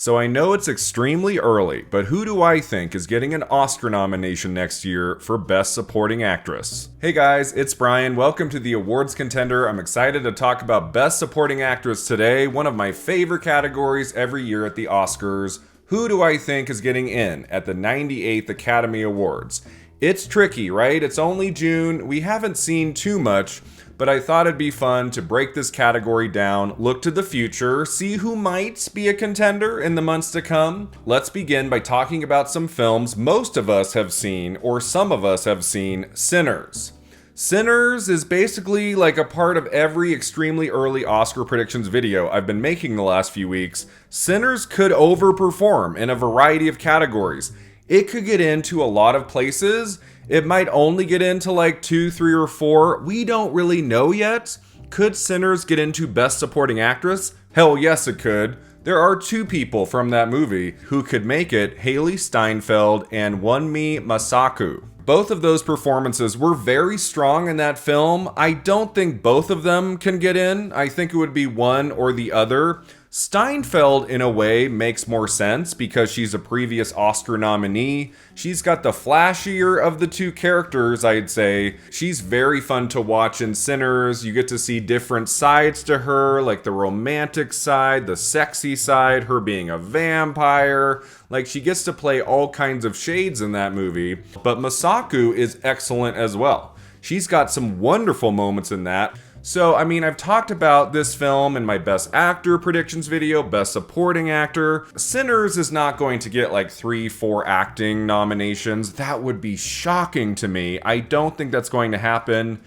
So I know it's extremely early, but who do I think is getting an Oscar nomination next year for Best Supporting Actress? Hey guys, it's Brian. Welcome to the awards contender. I'm excited to talk about Best Supporting Actress today, one of my favorite categories every year at the Oscars. Who do I think is getting in at the 98th Academy Awards? It's tricky, right? It's only June. We haven't seen too much, but I thought it'd be fun to break this category down, look to the future, see who might be a contender in the months to come. Let's begin by talking about some films most of us have seen, or some of us have seen. Sinners. Sinners is basically like a part of every extremely early Oscar predictions video I've been making the last few weeks. Sinners could overperform in a variety of categories. It could get into a lot of places. It might only get into like 2, 3, or 4. We don't really know yet. Could Sinners get into Best Supporting Actress? Hell yes, it could. There are 2 people from that movie who could make it, Haley Steinfeld and Wunmi Masaku. Both of those performances were very strong in that film. I don't think both of them can get in. I think it would be one or the other. Steinfeld, in a way, makes more sense because she's a previous Oscar nominee. She's got the flashier of the 2 characters, I'd say. She's very fun to watch in Sinners. You get to see different sides to her, like the romantic side, the sexy side, her being a vampire. Like, she gets to play all kinds of shades in that movie. But Masaku is excellent as well. She's got some wonderful moments in that. So, I mean, I've talked about this film in my Best Actor predictions video, Best Supporting Actor. Sinners is not going to get like 3, 4 acting nominations. That would be shocking to me. I don't think that's going to happen.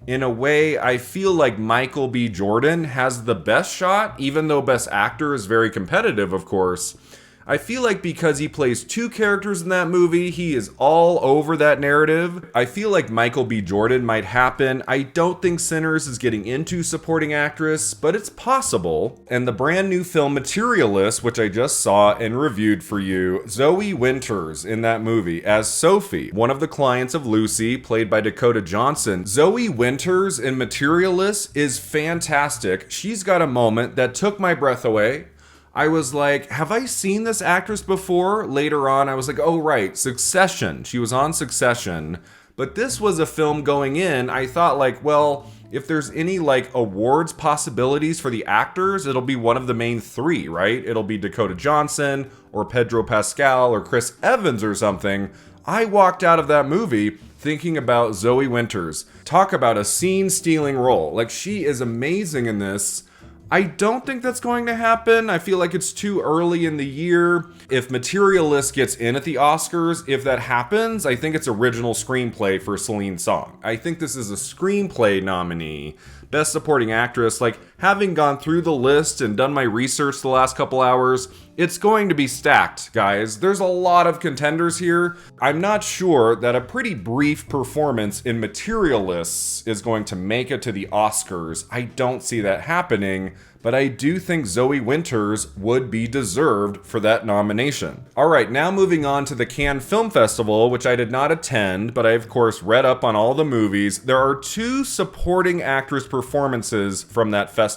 In a way, I feel like Michael B. Jordan has the best shot, even though Best Actor is very competitive, of course. I feel like because he plays 2 characters in that movie, he is all over that narrative. I feel like Michael B. Jordan might happen. I don't think Sinners is getting into supporting actress, but it's possible. And the brand new film Materialist, which I just saw and reviewed for you, Zoe Winters in that movie as Sophie, one of the clients of Lucy, played by Dakota Johnson. Zoe Winters in Materialist is fantastic. She's got a moment that took my breath away. I was like, have I seen this actress before? Later on, I was like, oh right, Succession. She was on Succession. But this was a film going in, I thought like, well, if there's any like awards possibilities for the actors, it'll be one of the main 3, right? It'll be Dakota Johnson or Pedro Pascal or Chris Evans or something. I walked out of that movie thinking about Zoe Winters. Talk about a scene-stealing role. Like, she is amazing in this. I don't think that's going to happen. I feel like it's too early in the year. If Materialist gets in at the Oscars, if that happens, I think it's original screenplay for Celine Song. I think this is a screenplay nominee. Best Supporting Actress, like, having gone through the list and done my research the last couple hours, it's going to be stacked, guys. There's a lot of contenders here. I'm not sure that a pretty brief performance in Materialists is going to make it to the Oscars. I don't see that happening, but I do think Zoe Winters would be deserved for that nomination. All right, now moving on to the Cannes Film Festival, which I did not attend, but I of course read up on all the movies. There are 2 supporting actress performances from that festival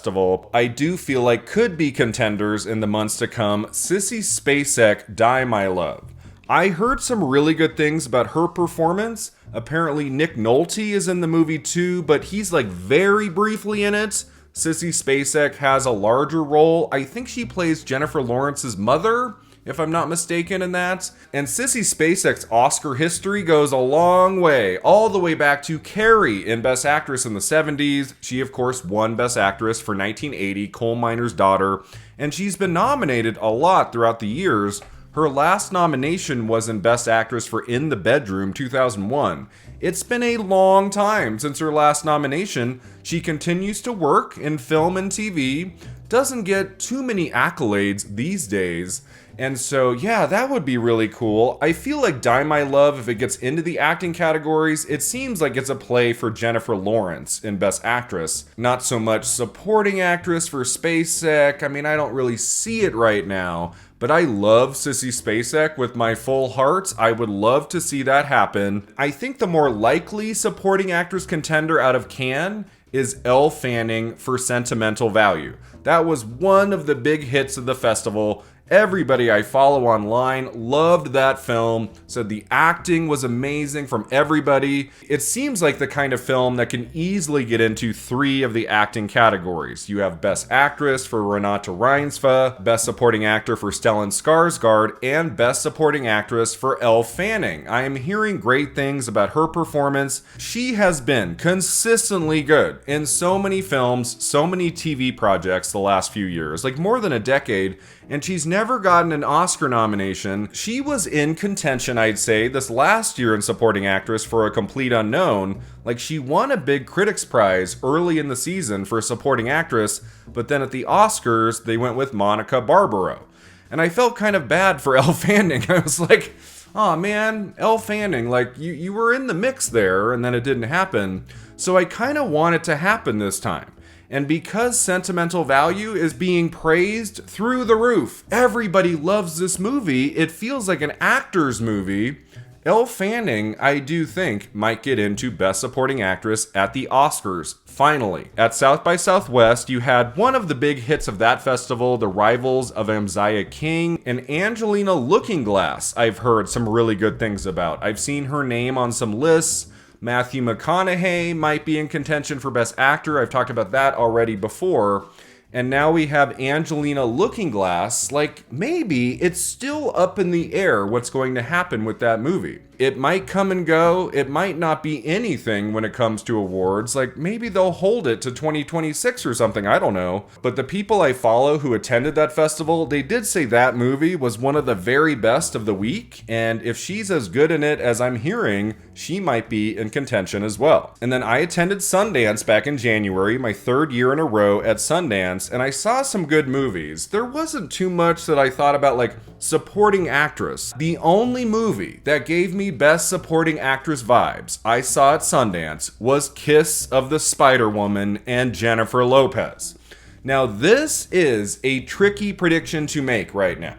I do feel like could be contenders in the months to come. Sissy Spacek, Die My Love. I heard some really good things about her performance. Apparently Nick Nolte is in the movie too, but he's like very briefly in it. Sissy Spacek has a larger role. I think she plays Jennifer Lawrence's mother, if I'm not mistaken in that. And Sissy Spacek's Oscar history goes a long way, all the way back to Carrie in Best Actress in the 70s. She, of course, won Best Actress for 1980, Coal Miner's Daughter, and she's been nominated a lot throughout the years. Her last nomination was in Best Actress for In the Bedroom, 2001. It's been a long time since her last nomination. She continues to work in film and TV, doesn't get too many accolades these days. And so, yeah, that would be really cool. I feel like Die My Love, if it gets into the acting categories, it seems like it's a play for Jennifer Lawrence in Best Actress. Not so much supporting actress for Spacek. I mean, I don't really see it right now. But I love Sissy Spacek with my full heart. I would love to see that happen. I think the more likely supporting actress contender out of Cannes is Elle Fanning for Sentimental Value. That was one of the big hits of the festival. Everybody I follow online loved that film, said the acting was amazing from everybody. It seems like the kind of film that can easily get into 3 of the acting categories. You have Best Actress for Renate Reinsve, Best Supporting Actor for Stellan Skarsgård, and Best Supporting Actress for Elle Fanning. I am hearing great things about her performance. She has been consistently good in so many films, so many TV projects the last few years, like more than a decade, and she's never gotten an Oscar nomination. She was in contention, I'd say, this last year in Supporting Actress for A Complete Unknown. Like, she won a big Critics' Prize early in the season for Supporting Actress, but then at the Oscars, they went with Monica Barbaro. And I felt kind of bad for Elle Fanning. I was like, oh man, Elle Fanning, like, you were in the mix there, and then it didn't happen. So I kind of want it to happen this time. And because sentimental value is being praised through the roof, everybody loves this movie, it feels like an actor's movie. Elle Fanning, I do think, might get into Best Supporting Actress at the Oscars, finally. At South by Southwest, you had one of the big hits of that festival, The Rivals of Amziah King, and Angelina Lookingglass, I've heard some really good things about. I've seen her name on some lists. Matthew McConaughey might be in contention for Best Actor. I've talked about that already before. And now we have Angelina Lookingglass. Like, maybe it's still up in the air what's going to happen with that movie. It might come and go. It might not be anything when it comes to awards. Like, maybe they'll hold it to 2026 or something. I don't know. But the people I follow who attended that festival, they did say that movie was one of the very best of the week. And if she's as good in it as I'm hearing, she might be in contention as well. And then I attended Sundance back in January, my 3rd year in a row at Sundance, and I saw some good movies. There wasn't too much that I thought about, like, supporting actress. The only movie that gave me Best Supporting Actress vibes I saw at Sundance was Kiss of the Spider-Woman and Jennifer Lopez. Now, this is a tricky prediction to make right now,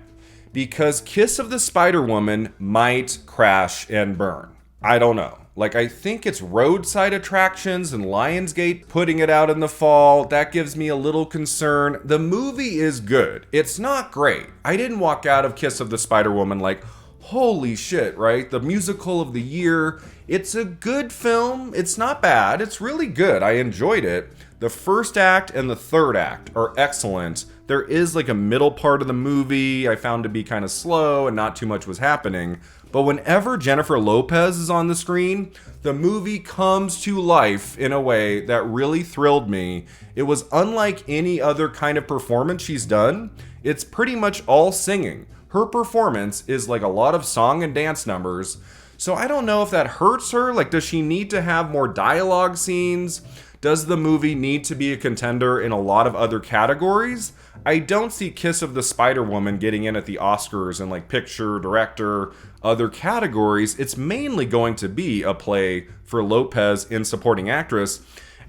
because Kiss of the Spider-Woman might crash and burn. I don't know. Like, I think it's Roadside Attractions and Lionsgate putting it out in the fall. That gives me a little concern. The movie is good. It's not great. I didn't walk out of Kiss of the Spider-Woman like, holy shit, right? The musical of the year. It's a good film. It's not bad. It's really good. I enjoyed it. The first act and the third act are excellent. There is like a middle part of the movie I found to be kind of slow and not too much was happening. But whenever Jennifer Lopez is on the screen, the movie comes to life in a way that really thrilled me. It was unlike any other kind of performance she's done. It's pretty much all singing. Her performance is like a lot of song and dance numbers. So I don't know if that hurts her. Like, does she need to have more dialogue scenes? Does the movie need to be a contender in a lot of other categories? I don't see Kiss of the Spider-Woman getting in at the Oscars in like picture, director, other categories. It's mainly going to be a play for Lopez in supporting actress.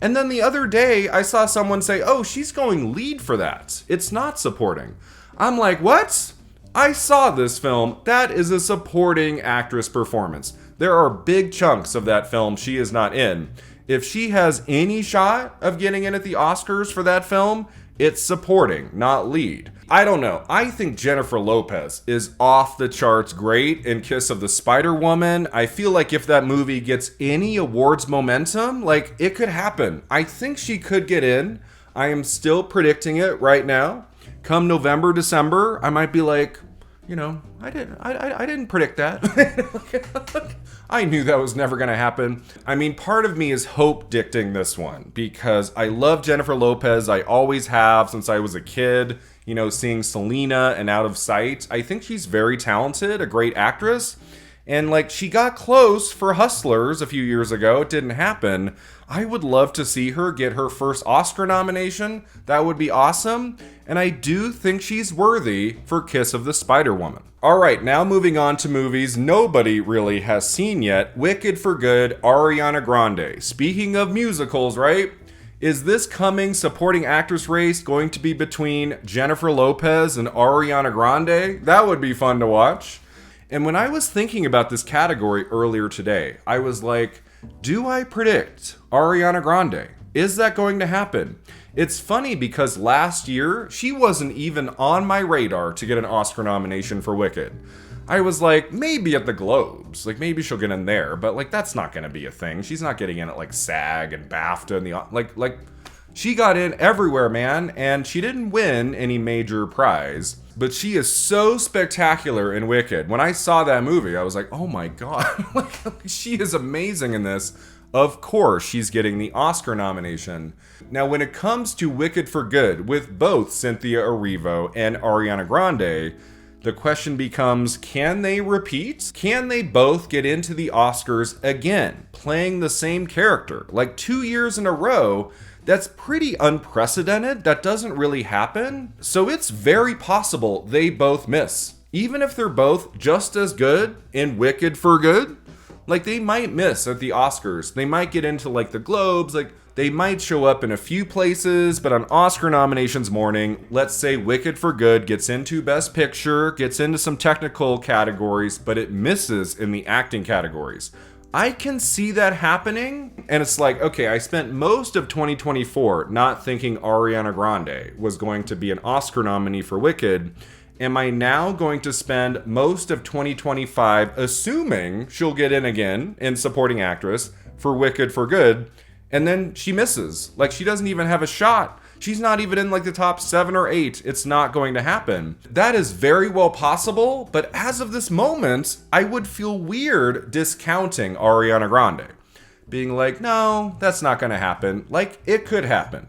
And then the other day, I saw someone say, oh, she's going lead for that. It's not supporting. I'm like, what? I saw this film. That is a supporting actress performance. There are big chunks of that film she is not in. If she has any shot of getting in at the Oscars for that film, it's supporting, not lead. I don't know. I think Jennifer Lopez is off the charts great in Kiss of the Spider-Woman. I feel like if that movie gets any awards momentum, like, it could happen. I think she could get in. I am still predicting it right now. Come November, December, I might be like, you know, I didn't predict that. I knew that was never going to happen. I mean, part of me is hope-dicting this one because I love Jennifer Lopez. I always have since I was a kid, you know, seeing Selena and Out of Sight. I think she's very talented, a great actress. And like, she got close for Hustlers a few years ago. It didn't happen. I would love to see her get her first Oscar nomination. That would be awesome. And I do think she's worthy for Kiss of the Spider-Woman. Alright, now moving on to movies nobody really has seen yet. Wicked for Good, Ariana Grande. Speaking of musicals, right? Is this coming supporting actress race going to be between Jennifer Lopez and Ariana Grande? That would be fun to watch. And when I was thinking about this category earlier today, I was like, do I predict Ariana Grande? Is that going to happen? It's funny because last year, she wasn't even on my radar to get an Oscar nomination for Wicked. I was like, maybe at the Globes. Like, maybe she'll get in there. But, like, that's not going to be a thing. She's not getting in at, like, SAG and BAFTA and the... Like, she got in everywhere, man. And she didn't win any major prize. But she is so spectacular in Wicked. When I saw that movie, I was like, oh my god. Like, she is amazing in this. Of course, she's getting the Oscar nomination. Now, when it comes to Wicked for Good, with both Cynthia Erivo and Ariana Grande, the question becomes, can they repeat? Can they both get into the Oscars again, playing the same character? Like 2 years in a row, that's pretty unprecedented. That doesn't really happen. So it's very possible they both miss. Even if they're both just as good in Wicked for Good, like they might miss at the Oscars. They might get into like the Globes, like they might show up in a few places, but on Oscar nominations morning, let's say Wicked for Good gets into Best Picture, gets into some technical categories, but it misses in the acting categories. I can see that happening, and it's like, okay, I spent most of 2024 not thinking Ariana Grande was going to be an Oscar nominee for Wicked. Am I now going to spend most of 2025 assuming she'll get in again in supporting actress for Wicked for Good, and then she misses? Like, she doesn't even have a shot. She's not even in like the top 7 or 8. It's not going to happen. That is very well possible, but as of this moment, I would feel weird discounting Ariana Grande. Being like, no, that's not going to happen. Like, it could happen.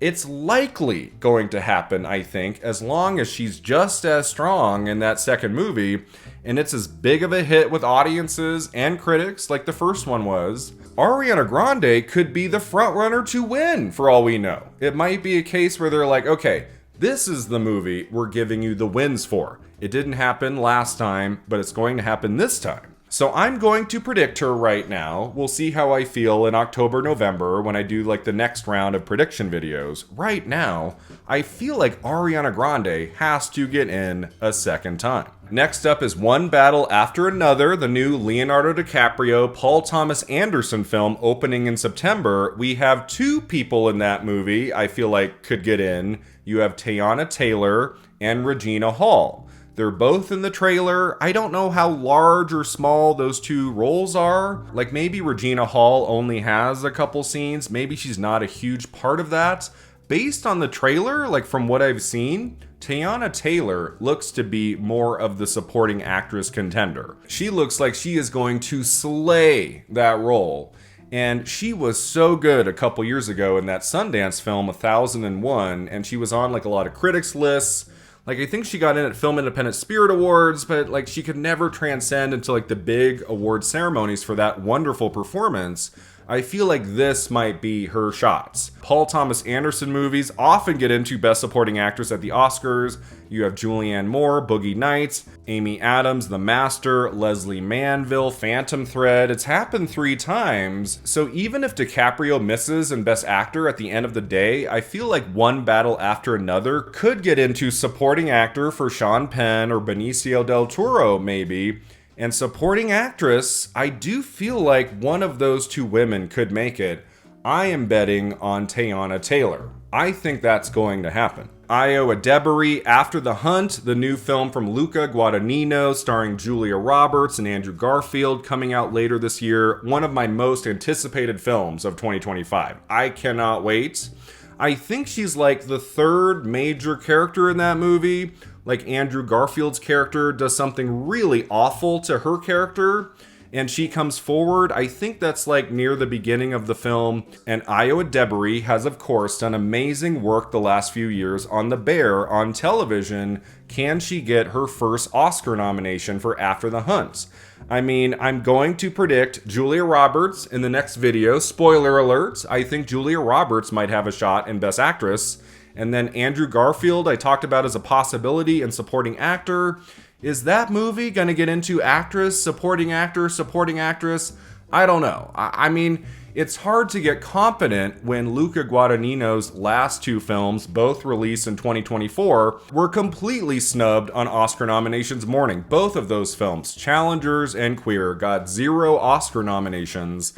It's likely going to happen, I think, as long as she's just as strong in that second movie, and it's as big of a hit with audiences and critics like the first one was. Ariana Grande could be the frontrunner to win, for all we know. It might be a case where they're like, okay, this is the movie we're giving you the wins for. It didn't happen last time, but it's going to happen this time. So I'm going to predict her right now. We'll see how I feel in October, November when I do like the next round of prediction videos. Right now, I feel like Ariana Grande has to get in a second time. Next up is One Battle After Another, the new Leonardo DiCaprio, Paul Thomas Anderson film opening in September. We have 2 people in that movie I feel like could get in. You have Teyana Taylor and Regina Hall. They're both in the trailer. I don't know how large or small those 2 roles are. Like maybe Regina Hall only has a couple scenes. Maybe she's not a huge part of that. Based on the trailer, like from what I've seen, Teyana Taylor looks to be more of the supporting actress contender. She looks like she is going to slay that role. And she was so good a couple years ago in that Sundance film, 1001, and she was on like a lot of critics' lists. Like, I think she got in at Film Independent Spirit Awards, but, like, she could never transcend into, like, the big award ceremonies for that wonderful performance. I feel like this might be her shots. Paul Thomas Anderson movies often get into Best Supporting Actress at the Oscars. You have Julianne Moore, Boogie Nights, Amy Adams, The Master, Leslie Manville, Phantom Thread. It's happened 3 times. So even if DiCaprio misses in Best Actor at the end of the day, I feel like One Battle After Another could get into Supporting Actor for Sean Penn or Benicio del Toro, maybe. And Supporting Actress, I do feel like one of those 2 women could make it. I am betting on Teyana Taylor. I think that's going to happen. Io Adebari, After the Hunt, the new film from Luca Guadagnino starring Julia Roberts and Andrew Garfield, coming out later this year. One of my most anticipated films of 2025. I cannot wait. I think she's like the 3rd major character in that movie. Like Andrew Garfield's character does something really awful to her character, and she comes forward. I think that's like near the beginning of the film. And Io Adebari has, of course, done amazing work the last few years on The Bear on television. Can she get her first Oscar nomination for After the Hunt? I mean, I'm going to predict Julia Roberts in the next video. Spoiler alert, I think Julia Roberts might have a shot in Best Actress. And then Andrew Garfield, I talked about as a possibility in supporting actor. Is that movie going to get into actress, supporting actor, supporting actress? I don't know. I mean, it's hard to get confident when Luca Guadagnino's last 2 films, both released in 2024, were completely snubbed on Oscar nominations morning. Both of those films, Challengers and Queer, got 0 Oscar nominations.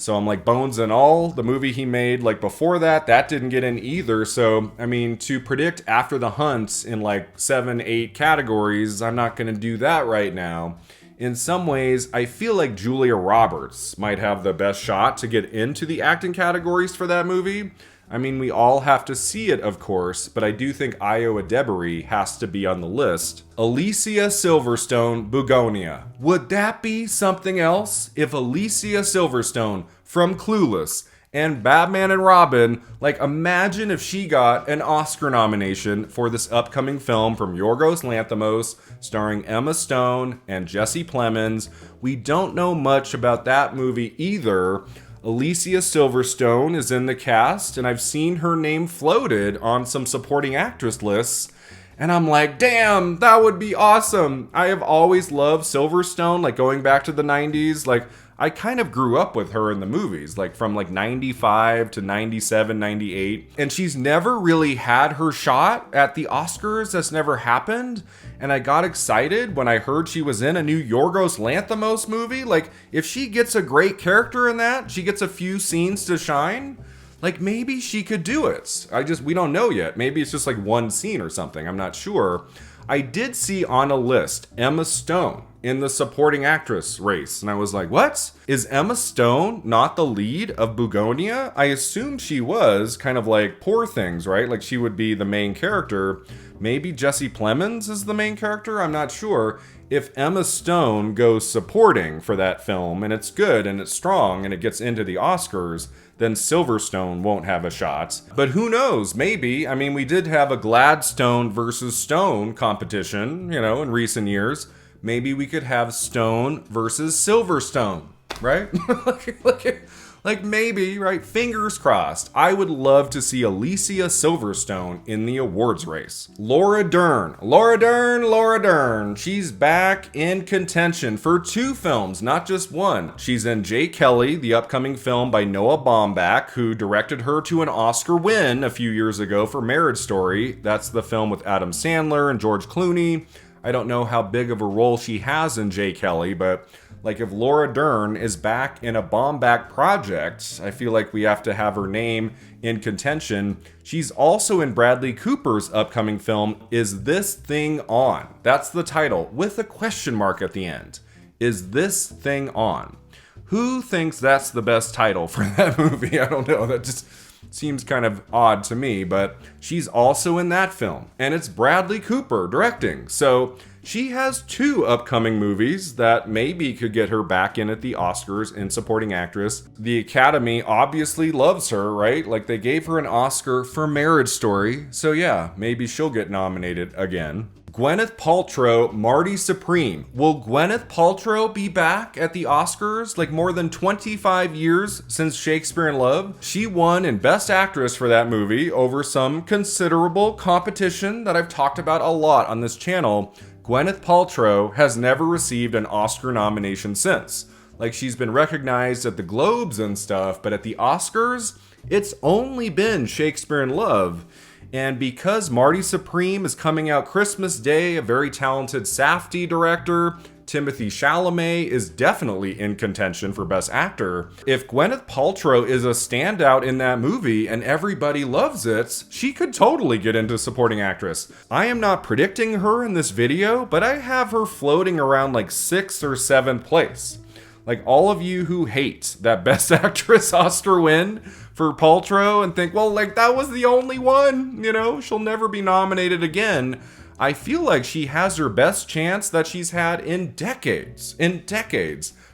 So I'm like, Bones and All, the movie he made like before that, that didn't get in either. So, I mean, to predict After the Hunt in like 7, 8 categories, I'm not going to do that right now. In some ways, I feel like Julia Roberts might have the best shot to get into the acting categories for that movie. I mean, we all have to see it, of course, but I do think Io Adebari has to be on the list. Alicia Silverstone, Bugonia. Would that be something else? If Alicia Silverstone from Clueless and Batman and Robin, like imagine if she got an Oscar nomination for this upcoming film from Yorgos Lanthimos, starring Emma Stone and Jesse Plemons. We don't know much about that movie either. Alicia Silverstone is in the cast, and I've seen her name floated on some supporting actress lists, and I'm like, damn, that would be awesome. I have always loved Silverstone, like going back to the 90s. Like, I kind of grew up with her in the movies, like from like 95 to 97, 98. And she's never really had her shot at the Oscars. That's never happened. And I got excited when I heard she was in a new Yorgos Lanthimos movie. Like, if she gets a great character in that, she gets a few scenes to shine, like maybe she could do it. We don't know yet. Maybe it's just like one scene or something. I'm not sure. I did see on a list Emma Stone in the supporting actress race, and I was like, what? Is Emma Stone not the lead of Bugonia? I assumed she was, kind of like Poor Things, right? Like she would be the main character. Maybe Jesse Plemons is the main character? I'm not sure. If Emma Stone goes supporting for that film, and it's good, and it's strong, and it gets into the Oscars, then Silverstone won't have a shot. But who knows? Maybe. I mean, we did have a Gladstone versus Stone competition, in recent years. Maybe we could have Stone versus Silverstone, right? Like maybe, right? Fingers crossed. I would love to see Alicia Silverstone in the awards race. Laura Dern. Laura Dern. She's back in contention for 2 films, not just one. She's in Jay Kelly, the upcoming film by Noah Baumbach, who directed her to an Oscar win a few years ago for Marriage Story. That's the film with Adam Sandler and George Clooney. I don't know how big of a role she has in Jay Kelly, but like if Laura Dern is back in a Baumbach project, I feel like we have to have her name in contention. She's also in Bradley Cooper's upcoming film, Is This Thing On? That's the title, with a question mark at the end. Is This Thing On? Who thinks that's the best title for that movie? I don't know. That just seems kind of odd to me, but she's also in that film, and it's Bradley Cooper directing. So she has 2 upcoming movies that maybe could get her back in at the Oscars in supporting actress. The Academy obviously loves her, right? Like they gave her an Oscar for Marriage Story. So yeah, maybe she'll get nominated again. Gwyneth Paltrow, Marty Supreme. Will Gwyneth Paltrow be back at the Oscars? Like more than 25 years since Shakespeare in Love. She won in Best Actress for that movie over some considerable competition that I've talked about a lot on this channel. Gwyneth Paltrow has never received an Oscar nomination since. Like she's been recognized at the Globes and stuff, but at the Oscars, it's only been Shakespeare in Love. And because Marty Supreme is coming out Christmas Day, a very talented Safdie director, Timothée Chalamet is definitely in contention for Best Actor. If Gwyneth Paltrow is a standout in that movie and everybody loves it, she could totally get into supporting actress. I am not predicting her in this video, but I have her floating around like 6th or 7th place. Like all of you who hate that Best Actress Oscar win for Paltrow and think, well, like that was the only one, she'll never be nominated again. I feel like she has her best chance that she's had in decades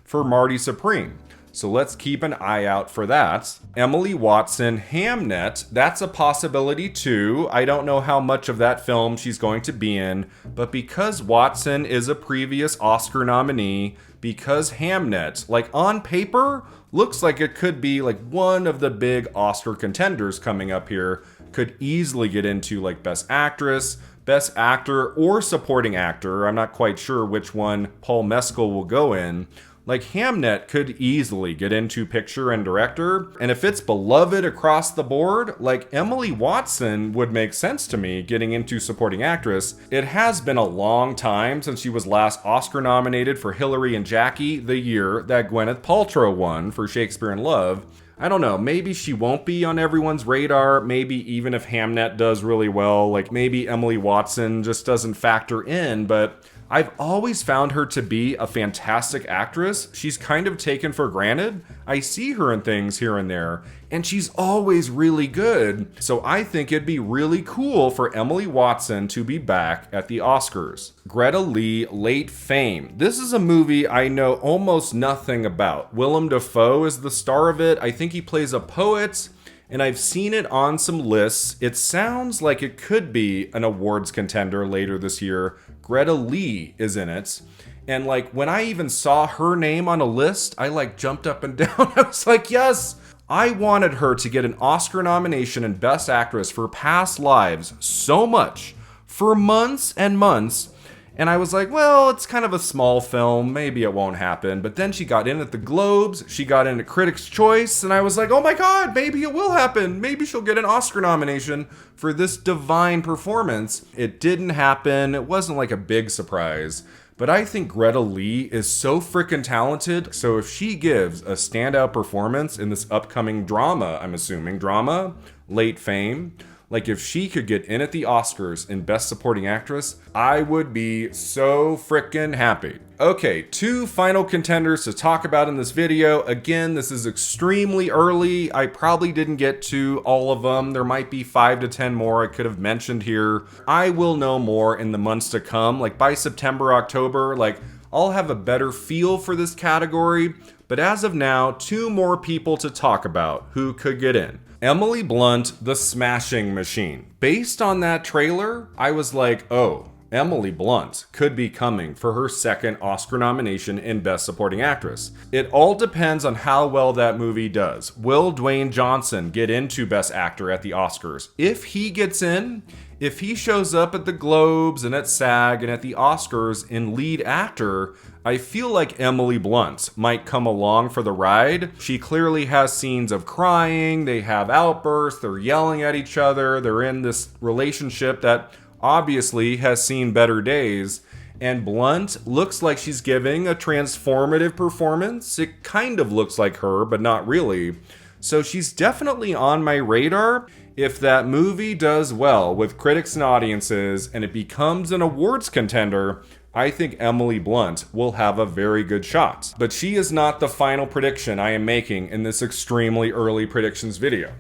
for Marty Supreme. So let's keep an eye out for that. Emily Watson, Hamnet, that's a possibility too. I don't know how much of that film she's going to be in, but because Watson is a previous Oscar nominee, because Hamnet, like on paper, looks like it could be like one of the big Oscar contenders coming up here, could easily get into like Best Actress, Best Actor, or Supporting Actor. I'm not quite sure which one Paul Mescal will go in. Like, Hamnet could easily get into picture and director, and if it's beloved across the board, like, Emily Watson would make sense to me getting into supporting actress. It has been a long time since she was last Oscar nominated for Hillary and Jackie, the year that Gwyneth Paltrow won for Shakespeare in Love. I don't know, maybe she won't be on everyone's radar. Maybe even if Hamnet does really well, like maybe Emily Watson just doesn't factor in, but I've always found her to be a fantastic actress. She's kind of taken for granted. I see her in things here and there, and she's always really good. So I think it'd be really cool for Emily Watson to be back at the Oscars. Greta Lee, Late Fame. This is a movie I know almost nothing about. Willem Dafoe is the star of it. I think he plays a poet, and I've seen it on some lists. It sounds like it could be an awards contender later this year. Greta Lee is in it. And like when I even saw her name on a list, I like jumped up and down. I was like, yes, I wanted her to get an Oscar nomination and Best Actress for Past Lives so much for months and months. And I was like, well, it's kind of a small film. Maybe it won't happen. But then she got in at the Globes. She got in at Critics' Choice. And I was like, oh my God, maybe it will happen. Maybe she'll get an Oscar nomination for this divine performance. It didn't happen. It wasn't like a big surprise. But I think Greta Lee is so freaking talented. So if she gives a standout performance in this upcoming drama, I'm assuming, drama, Late Fame, like if she could get in at the Oscars in Best Supporting Actress, I would be so freaking happy. Okay, 2 final contenders to talk about in this video. Again, this is extremely early. I probably didn't get to all of them. There might be 5 to 10 more I could have mentioned here. I will know more in the months to come. Like by September, October, like I'll have a better feel for this category. But as of now, 2 more people to talk about who could get in. Emily Blunt, The Smashing Machine. Based on that trailer, I was like, oh, Emily Blunt could be coming for her second Oscar nomination in Best Supporting Actress. It all depends on how well that movie does. Will Dwayne Johnson get into Best Actor at the Oscars? If he gets in, if he shows up at the Globes and at SAG and at the Oscars in lead actor, I feel like Emily Blunt might come along for the ride. She clearly has scenes of crying, they have outbursts, they're yelling at each other, they're in this relationship that obviously has seen better days, and Blunt looks like she's giving a transformative performance. It kind of looks like her, but not really. So she's definitely on my radar. If that movie does well with critics and audiences and it becomes an awards contender, I think Emily Blunt will have a very good shot. But she is not the final prediction I am making in this extremely early predictions video.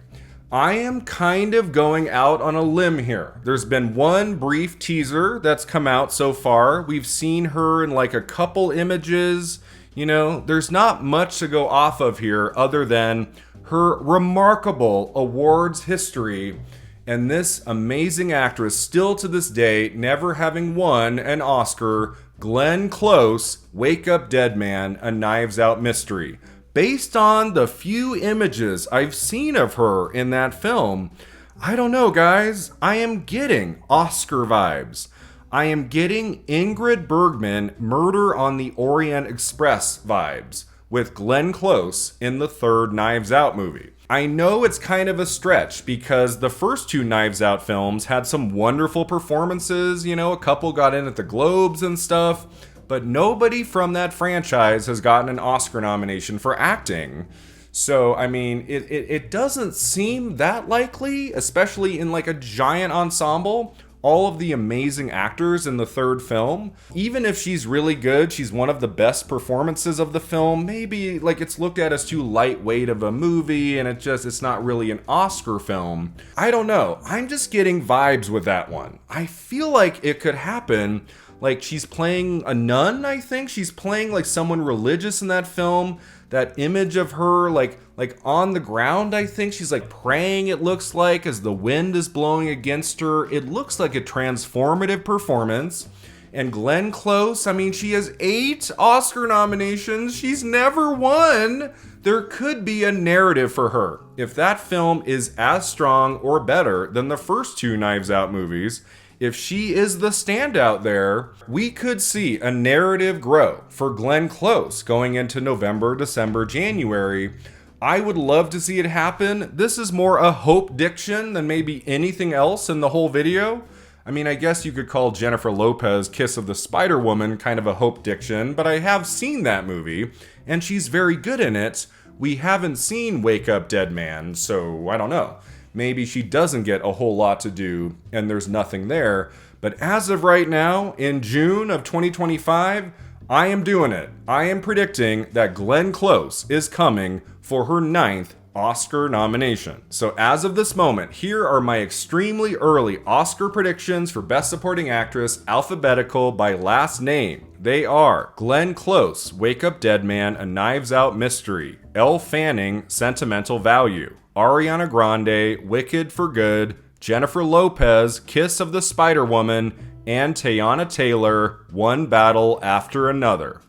I am kind of going out on a limb here. There's been one brief teaser that's come out so far. We've seen her in like a couple images. You know, there's not much to go off of here other than her remarkable awards history and this amazing actress still to this day never having won an Oscar, Glenn Close, Wake Up Dead Man, A Knives Out Mystery. Based on the few images I've seen of her in that film, I don't know, guys. I am getting Oscar vibes. I am getting Ingrid Bergman, Murder on the Orient Express vibes with Glenn Close in the third Knives Out movie. I know it's kind of a stretch because the first 2 Knives Out films had some wonderful performances. You know, a couple got in at the Globes and stuff. But nobody from that franchise has gotten an Oscar nomination for acting. So, I mean, it doesn't seem that likely, especially in like a giant ensemble. All of the amazing actors in the third film, even if she's really good, she's one of the best performances of the film, maybe like it's looked at as too lightweight of a movie and it's not really an Oscar film. I don't know. I'm just getting vibes with that one. I feel like it could happen. Like she's playing a nun, I think. She's playing like someone religious in that film. That image of her like on the ground, I think. She's like praying, it looks like, as the wind is blowing against her. It looks like a transformative performance. And Glenn Close, I mean, she has 8 Oscar nominations. She's never won. There could be a narrative for her. If that film is as strong or better than the first 2 Knives Out movies, if she is the standout there, we could see a narrative grow for Glenn Close going into November, December, January. I would love to see it happen. This is more a hope diction than maybe anything else in the whole video. I mean, I guess you could call Jennifer Lopez Kiss of the Spider Woman kind of a hope diction, but I have seen that movie, and she's very good in it. We haven't seen Wake Up Dead Man, so I don't know. Maybe she doesn't get a whole lot to do, and there's nothing there. But as of right now, in June of 2025, I am doing it. I am predicting that Glenn Close is coming for her 9th Oscar nomination. So as of this moment, here are my extremely early Oscar predictions for Best Supporting Actress, alphabetical by last name. They are Glenn Close, Wake Up Dead Man, A Knives Out Mystery, Elle Fanning, Sentimental Value, Ariana Grande, Wicked for Good, Jennifer Lopez, Kiss of the Spider Woman, and Teyana Taylor, One Battle After Another.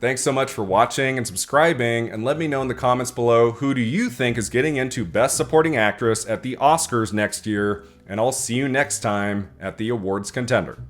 Thanks so much for watching and subscribing, and let me know in the comments below who do you think is getting into Best Supporting Actress at the Oscars next year, and I'll see you next time at the Awards Contender.